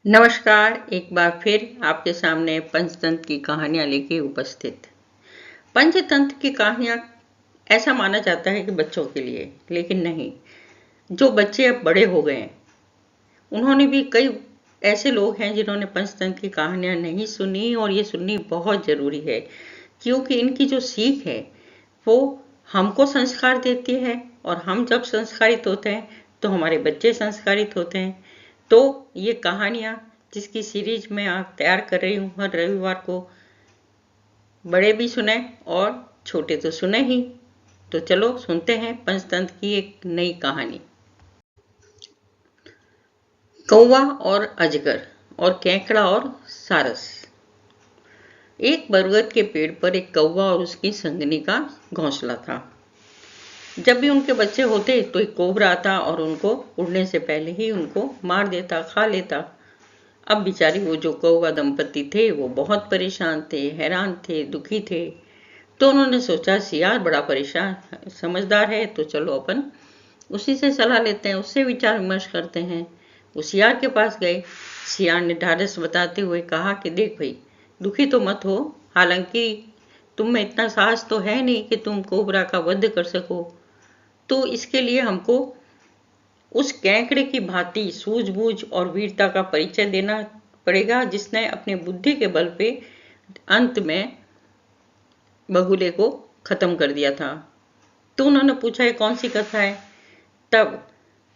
नमस्कार। एक बार फिर आपके सामने पंचतंत्र की कहानियां लेके उपस्थित। पंचतंत्र की कहानियां ऐसा माना जाता है कि बच्चों के लिए, लेकिन नहीं। जो बच्चे अब बड़े हो गए हैं उन्होंने भी कई ऐसे लोग हैं जिन्होंने पंचतंत्र की कहानियां नहीं सुनी, और ये सुननी बहुत जरूरी है क्योंकि इनकी जो सीख है वो हमको संस्कार देती है, और हम जब संस्कारित होते हैं तो हमारे बच्चे संस्कारित होते हैं। तो ये कहानियां जिसकी सीरीज मैं आप तैयार कर रही हूँ हर रविवार को, बड़े भी सुने और छोटे तो सुने ही। तो चलो सुनते हैं पंचतंत्र की एक नई कहानी। कौवा और अजगर और केकड़ा और सारस। एक बरगद के पेड़ पर एक कौवा और उसकी संगनी का घोंसला था। जब भी उनके बच्चे होते तो एक कोबरा आता और उनको उड़ने से पहले ही उनको मार देता, खा लेता। अब बेचारी वो जो कौवा दंपति थे वो बहुत परेशान थे, हैरान थे, दुखी थे। तो उन्होंने सोचा सियार बड़ा परेशान समझदार है, तो चलो अपन उसी से सलाह लेते हैं, उससे विचार विमर्श करते हैं। वो सियार के पास गए। सियार ने ढाढ़स बताते हुए कहा कि देख भाई, दुखी तो मत हो, हालांकि तुम में इतना साहस तो है नहीं कि तुम कोबरा का वध कर सको। तो इसके लिए हमको उस केकड़े की भांति सूझबूझ और वीरता का परिचय देना पड़ेगा, जिसने अपने बुद्धि के बल पे अंत में बगुले को खत्म कर दिया था। तो उन्होंने पूछा ये कौन सी कथा है। तब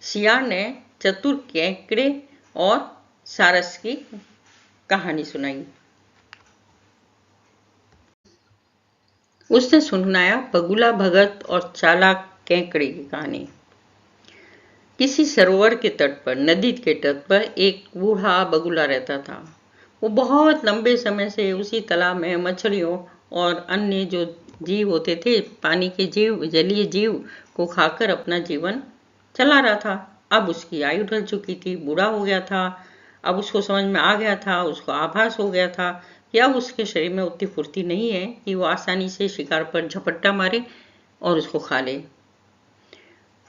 सियार ने चतुर केकड़े और सारस की कहानी सुनाई। उसने सुनाया बगुला भगत और चालाक केकड़े की कहानी। किसी सरोवर के तट पर, नदी के तट पर एक बूढ़ा बगुला रहता था। वो बहुत लंबे समय से उसी तालाब में मछलियों और अन्य जो जीव होते थे, पानी के जीव, जलीय जीव को खाकर अपना जीवन चला रहा था। अब उसकी आयु ढल चुकी थी, बूढ़ा हो गया था। अब उसको समझ में आ गया था, उसको आभास हो गया था कि अब उसके शरीर में उतनी फुर्ती नहीं है कि वो आसानी से शिकार पर झपट्टा मारे और उसको खा ले।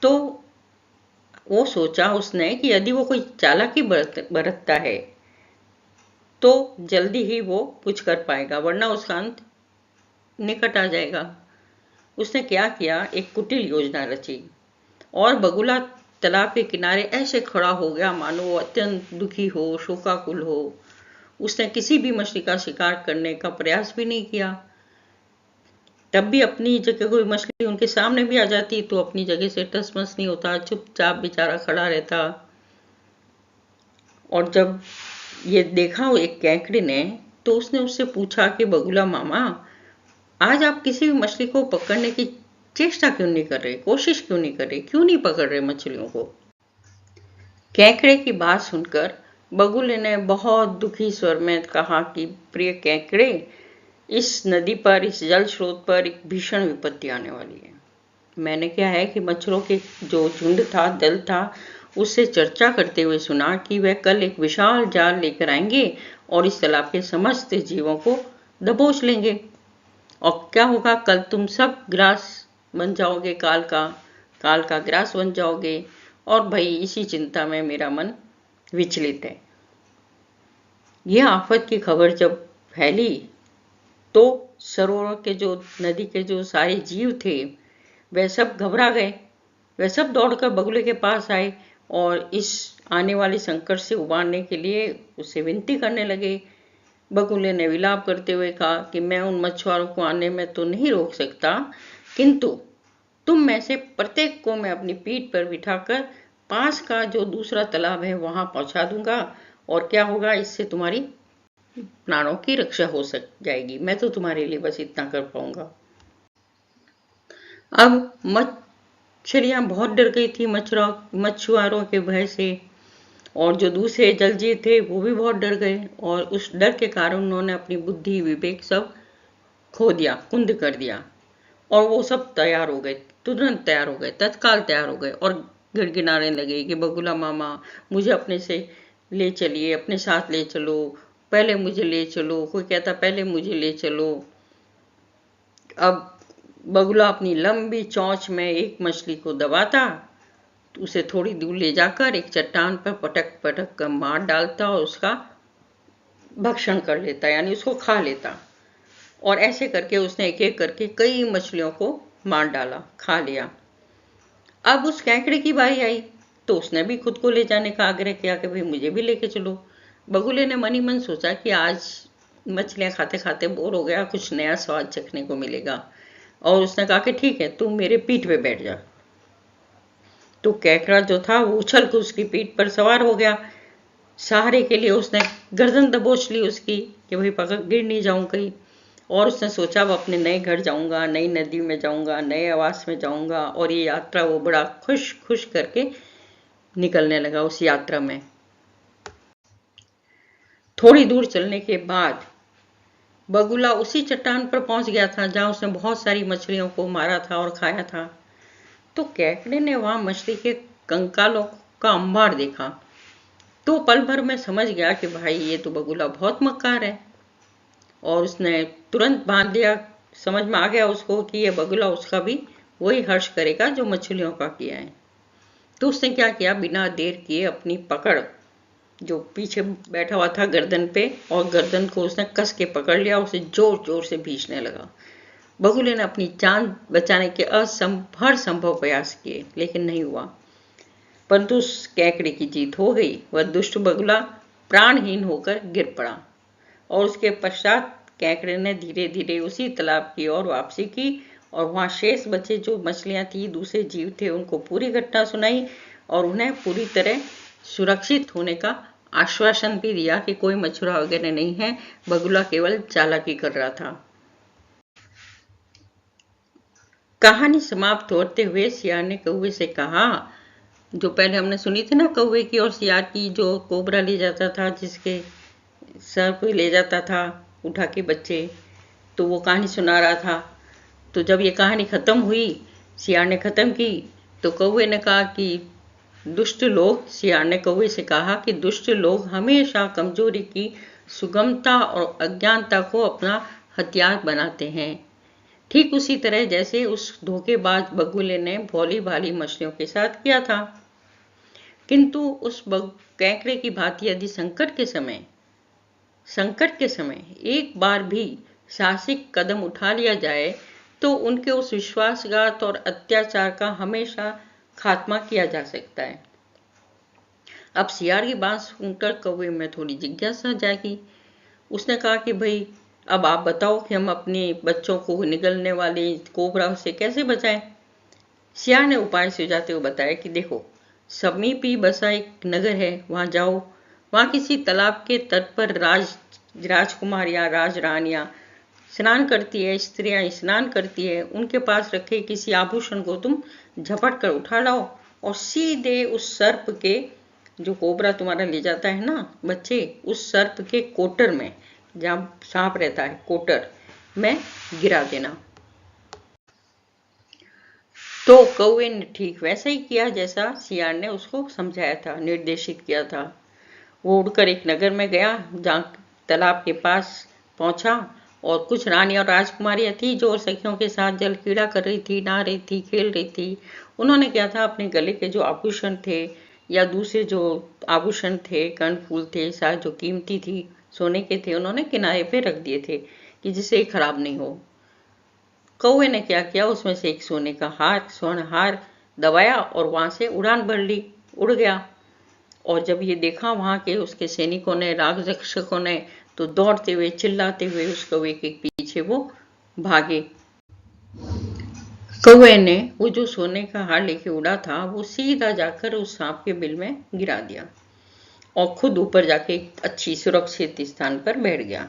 तो वो सोचा उसने कि यदि वो कोई चालाकी बरतता है तो जल्दी ही वो कुछ कर पाएगा, वरना उसका अंत निकट आ जाएगा। उसने क्या किया, एक कुटिल योजना रची और बगुला तालाब के किनारे ऐसे खड़ा हो गया मानो वो अत्यंत दुखी हो, शोकाकुल हो। उसने किसी भी मछली का शिकार करने का प्रयास भी नहीं किया। तब भी अपनी जगह कोई मछली उनके सामने भी आ जाती तो अपनी जगह से टसमस नहीं होता, चुपचाप बेचारा खड़ा रहता। और जब ये देखा वो एक केकड़े ने, तो उसने उससे पूछा कि बगुला मामा, आज आप किसी भी मछली को पकड़ने की चेष्टा क्यों नहीं कर रहे, कोशिश क्यों नहीं कर रहे, क्यों नहीं पकड़ रहे मछलियों को। केकड़े की बात सुनकर बगुले ने बहुत दुखी स्वर में कहा कि प्रिय केकड़े, इस नदी पर, इस जल स्रोत पर एक भीषण विपत्ति आने वाली है। मैंने क्या है कि मच्छरों के जो झुंड था, दल था, उससे चर्चा करते हुए सुना कि वह कल एक विशाल जाल लेकर आएंगे और इस तालाब के समस्त जीवों को दबोच लेंगे। और क्या होगा, कल तुम सब ग्रास बन जाओगे, काल का ग्रास बन जाओगे। और भाई इसी चिंता में मेरा मन विचलित है। यह आफत की खबर जब फैली तो सरोवर के जो, नदी के जो सारे जीव थे वह सब घबरा गए। वह सब दौड़कर बगुले के पास आए और इस आने वाले संकट से उबारने के लिए उससे विनती करने लगे। बगुले ने विलाप करते हुए कहा कि मैं उन मछुआरों को आने में तो नहीं रोक सकता, किंतु तुम में से प्रत्येक को मैं अपनी पीठ पर बिठाकर पास का जो दूसरा तालाब है वहां पहुंचा दूंगा, और क्या होगा, इससे तुम्हारी प्राणों की रक्षा हो सक जाएगी। मैं तो तुम्हारे लिए बस इतना कर पाऊंगा। अब मछलियां बहुत डर गई थी मछुआरों के भय से, और जो दूसरे जलजीव थे वो भी बहुत डर गए, और उस डर के कारण उन्होंने अपनी बुद्धि विवेक सब खो दिया, कुंद कर दिया। और वो सब तैयार हो गए, तुरंत तैयार हो गए, तत्काल तैयार हो गए और गिड़गिड़ाने लगे कि बगुला मामा, मुझे अपने से ले चलिए, अपने साथ ले चलो, पहले मुझे ले चलो। कोई कहता पहले मुझे ले चलो। अब बगुला अपनी लंबी चोंच में एक मछली को दबाता उसे थोड़ी दूर ले जाकर एक चट्टान पर पटक पटक कर मार डालता और उसका भक्षण कर लेता, यानी उसको खा लेता। और ऐसे करके उसने एक एक करके कई मछलियों को मार डाला, खा लिया। अब उस केकड़े की बारी आई तो उसने भी खुद को ले जाने का आग्रह किया कि भाई मुझे भी लेके चलो। बगुले ने मन ही मन सोचा कि आज मछलियां खाते खाते बोर हो गया, कुछ नया स्वाद चखने को मिलेगा। और उसने कहा कि ठीक है, तुम मेरे पीठ पे बैठ जा। तो केकड़ा जो था वो उछल कर उसकी पीठ पर सवार हो गया। सहारे के लिए उसने गर्दन दबोच ली उसकी कि भाई पकड़ गिर नहीं जाऊं कहीं। और उसने सोचा अब अपने नए घर जाऊंगा, नई नदी में जाऊंगा, नए आवास में जाऊंगा। और ये यात्रा वो बड़ा खुश खुश करके निकलने लगा उस यात्रा में। थोड़ी दूर चलने के बाद बगुला उसी चट्टान पर पहुंच गया था जहां उसने बहुत सारी मछलियों को मारा था और खाया था। तो केकड़े ने वहां मछली के कंकालों का अंबार देखा। तो पल भर में समझ गया कि भाई ये तो बगुला बहुत मक्कार है। और उसने तुरंत बांध दिया, समझ में आ गया उसको कि ये बगुला उसका भी वही हर्ष करेगा जो मछलियों का किया है। तो उसने क्या किया, बिना देर किए अपनी पकड़, जो पीछे बैठा हुआ था गर्दन पे, और गर्दन को उसने कस के पकड़ लिया, उसे जोर जोर से भींचने लगा। बगुले ने अपनी जान बचाने के हर संभव प्रयास किए लेकिन नहीं हुआ। परंतु उस केकड़े की जीत हो गई। वह दुष्ट बगुला प्राणहीन होकर गिर पड़ा। और उसके पश्चात केकड़े ने धीरे धीरे उसी तालाब की ओर वापसी की और वहां शेष बचे जो मछलियां थी, दूसरे जीव थे, उनको पूरी घटना सुनाई और उन्हें पूरी तरह सुरक्षित होने का आश्वासन भी दिया कि कोई मछुआरा वगैरह नहीं है, बगुला केवल चालाकी कर रहा था। कहानी समाप्त होते हुए सियार ने कौवे से कहा, जो पहले हमने सुनी थी ना, कौवे की और सियार की, जो कोबरा ले जाता था, जिसके सर पे ले जाता था उठा के बच्चे, तो वो कहानी सुना रहा था। तो जब ये कहानी खत्म हुई, सियार ने खत्म की, तो कौवे ने कहा कि दुष्ट लोग, सियार ने कौवे से कहा कि दुष्ट लोग हमेशा कमजोरी की, सुगमता और अज्ञानता को अपना हथियार बनाते हैं। ठीक उसी तरह जैसे उस धोखेबाज बगुले ने भोली भाली मछलियों के साथ किया था। किंतु उस केकड़े की भांति यदि संकट के समय एक बार भी साहसिक कदम उठा लिया जाए तो उनके उस विश्वासघात और अत्याचार का हमेशा खात्मा किया जा सकता है। अब सियार की बात सुनकर कौवे में थोड़ी जिज्ञासा जागी। उसने कहा कि भाई अब आप बताओ कि हम अपने बच्चों को निगलने वाले कोबरा से कैसे बचाएं। सियार ने उपाय सुझाते हुए बताया कि देखो, समीप ही बसा एक नगर है, वहां जाओ। वहां किसी तालाब के तट पर राजकुमारियां, राजरानियां स्नान करती है, स्त्रियां स्नान करती है। उनके पास रखे किसी आभूषण को तुम झपट कर उठा लाओ और सीधे उस सर्प के, जो कोबरा तुम्हारा ले जाता है ना बच्चे, उस सर्प के कोटर में, जहाँ सांप रहता है कोटर में गिरा देना। तो कौवे ने ठीक वैसा ही किया जैसा सियार ने उसको समझाया था, निर्देशित किया था। वो उड़कर एक नगर में गया जहाँ तालाब के पास पहुंचा और कुछ रानी और राजकुमारियां थी जो सखियों के साथ जल क्रीड़ा कर रही थी, नहा रही थी, खेल रही थी। उन्होंने क्या था, अपने गले के जो आभूषण थे या दूसरे जो आभूषण थे, कर्णफूल थे, शायद जो कीमती थी, सोने के थे, उन्होंने किनारे पे रख दिए थे कि जिससे खराब नहीं हो। कौवे ने क्या किया, उसमें से एक सोने का हार, स्वर्ण हार दबाया और वहां से उड़ान भर ली, उड़ गया। और जब ये देखा वहां के उसके सैनिकों ने, राजरक्षकों ने, तो दौड़ते हुए चिल्लाते हुए उस कौवे के पीछे वो भागे। कौवे ने वो जो सोने का हार लेके उड़ा था वो सीधा जाकर उस सांप के बिल में गिरा दिया और खुद ऊपर जाके एक अच्छी सुरक्षित स्थान पर बैठ गया।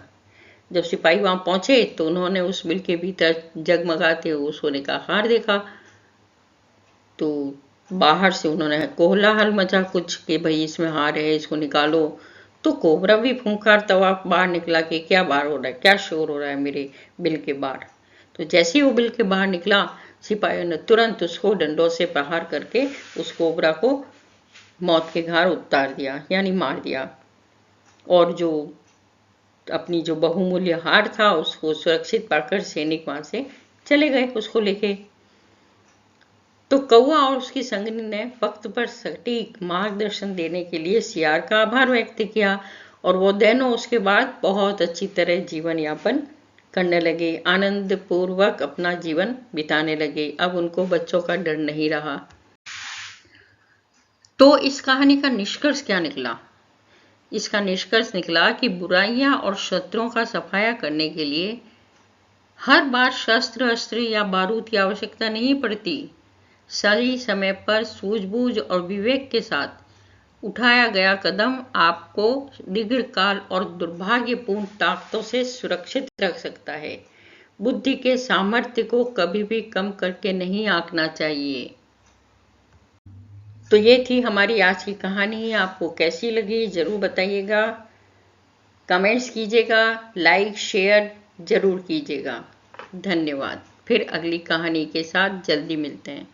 जब सिपाही वहां पहुंचे तो उन्होंने उस बिल के भीतर जगमगाते हुए सोने का हार देखा। तो बाहर से उन्होंने कोलाहल मचा कुछ कि भाई इसमें हार है, इसको निकालो। तो कोबरा भी फूंकार तवा बाहर निकला कि क्या बाहर हो रहा है, क्या शोर हो रहा है मेरे बिल के बाहर। तो जैसे ही वो बिल के बाहर निकला, सिपाहियों ने तुरंत उसको डंडों से प्रहार करके उस कोबरा को मौत के घाट उतार दिया, यानी मार दिया। और जो अपनी जो बहुमूल्य हार था उसको सुरक्षित पाकर सैनिक वहां से चले गए उसको लेके। तो कौवा और उसकी संगनी ने वक्त पर सटीक मार्गदर्शन देने के लिए सियार का आभार व्यक्त किया और वो दोनों उसके बाद बहुत अच्छी तरह जीवन यापन करने लगे, आनंद पूर्वक अपना जीवन बिताने लगे। अब उनको बच्चों का डर नहीं रहा। तो इस कहानी का निष्कर्ष क्या निकला? इसका निष्कर्ष निकला कि बुराइयां और शत्रुओं का सफाया करने के लिए हर बार शस्त्र अस्त्र या बारूद की आवश्यकता नहीं पड़ती। सही समय पर सूझबूझ और विवेक के साथ उठाया गया कदम आपको दीर्घकाल और दुर्भाग्यपूर्ण ताकतों से सुरक्षित रख सकता है। बुद्धि के सामर्थ्य को कभी भी कम करके नहीं आंकना चाहिए। तो ये थी हमारी आज की कहानी। आपको कैसी लगी जरूर बताइएगा, कमेंट्स कीजिएगा, लाइक शेयर जरूर कीजिएगा। धन्यवाद। फिर अगली कहानी के साथ जल्दी मिलते हैं।